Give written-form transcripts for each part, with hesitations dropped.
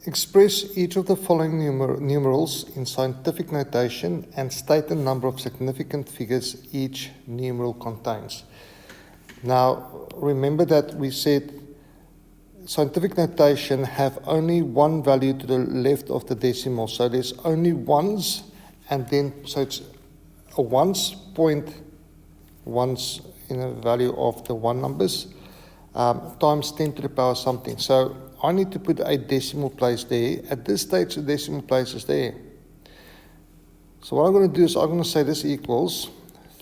Express each of the following numerals in scientific notation and state the number of significant figures each numeral contains. Now, remember that we said scientific notation have only one value to the left of the decimal. So there's only ones, and then, so it's a ones, point ones in a value of the one numbers, times 10 to the power something. So I need to put a decimal place there. At this stage, the decimal place is there. So what I'm going to do is I'm going to say this equals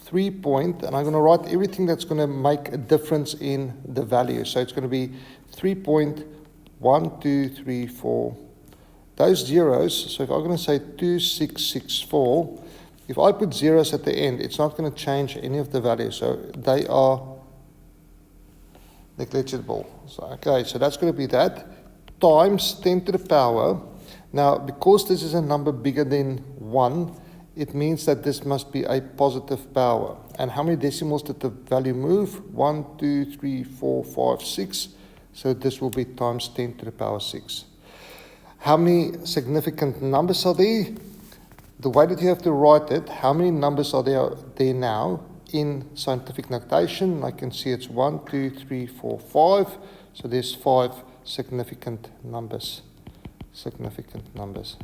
3 point, and I'm going to write everything that's going to make a difference in the value. So it's going to be 3.1234. Those zeros, so if I'm going to say 2664, if I put zeros at the end, it's not going to change any of the values. So they are negligible. So, okay, so that's going to be that times 10 to the power. Now, because this is a number bigger than 1, it means that this must be a positive power. And how many decimals did the value move? 1, 2, 3, 4, 5, 6. So this will be times 10 to the power 6. How many significant numbers are there? The way that you have to write it, how many numbers are there now in scientific notation? I can see it's 1, 2, 3, 4, 5. So there's 5 significant numbers. Significant numbers.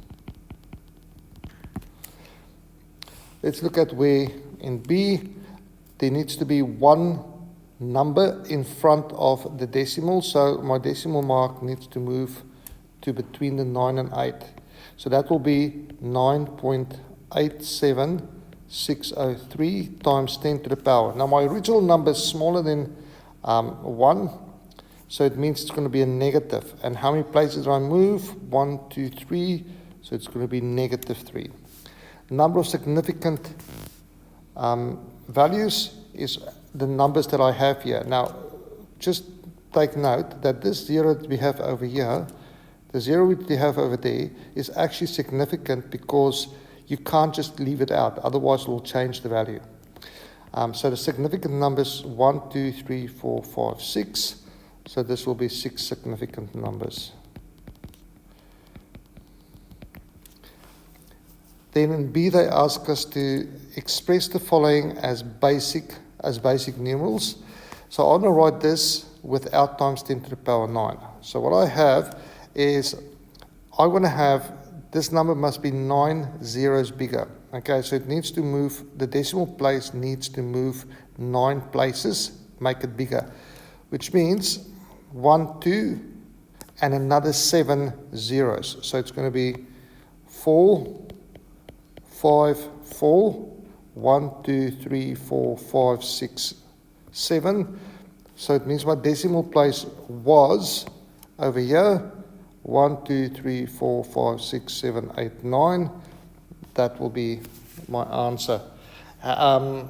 Let's look at where in B there needs to be one number in front of the decimal. So my decimal mark needs to move to between the 9 and 8. So that will be 9.87603 times 10 to the power. Now my original number is smaller than 1, so it means it's going to be a negative. And how many places do I move? 1, 2, 3, so it's going to be negative 3. Number of significant values is the numbers that I have here. Now, just take note that this 0 that we have over here, the 0 we have over there, is actually significant because you can't just leave it out, otherwise it will change the value. So the significant numbers 1, 2, 3, 4, 5, 6. So this will be 6 significant numbers. Then in B, they ask us to express the following as basic numerals. So I'm going to write this without times 10 to the power 9. So what I have is, I'm going to have, this number must be 9 zeros bigger. Okay, so it needs to move, the decimal place needs to move 9 places, make it bigger. Which means 1, 2, and another 7 zeros. So it's going to be 4, 5, 4, 1, 2, 3, 4, 5, 6, 7. So it means my decimal place was over here, 1, 2, 3, 4, 5, 6, 7, 8, 9. That will be my answer. How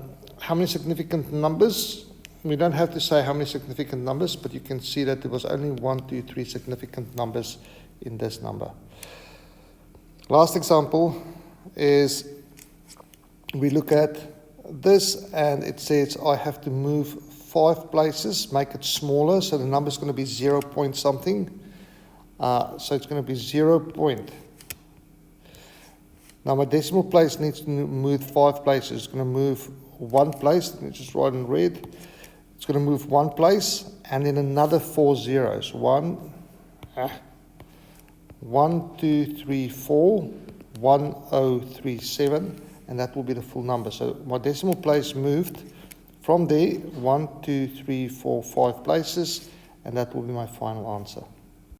many significant numbers? We don't have to say how many significant numbers, but you can see that there was only 1, 2, 3 significant numbers in this number. Last example is we look at this and it says I have to move 5 places, make it smaller, so the number is going to be 0 point something. So it's going to be 0 point. Now my decimal place needs to move 5 places. It's going to move 1 place. Let me just write in red. It's going to move 1 place and then another 4 zeros. 1, 2, 3, 4, 1037, and that will be the full number. So my decimal place moved from there 1, 2, 3, 4, 5 places, and that will be my final answer.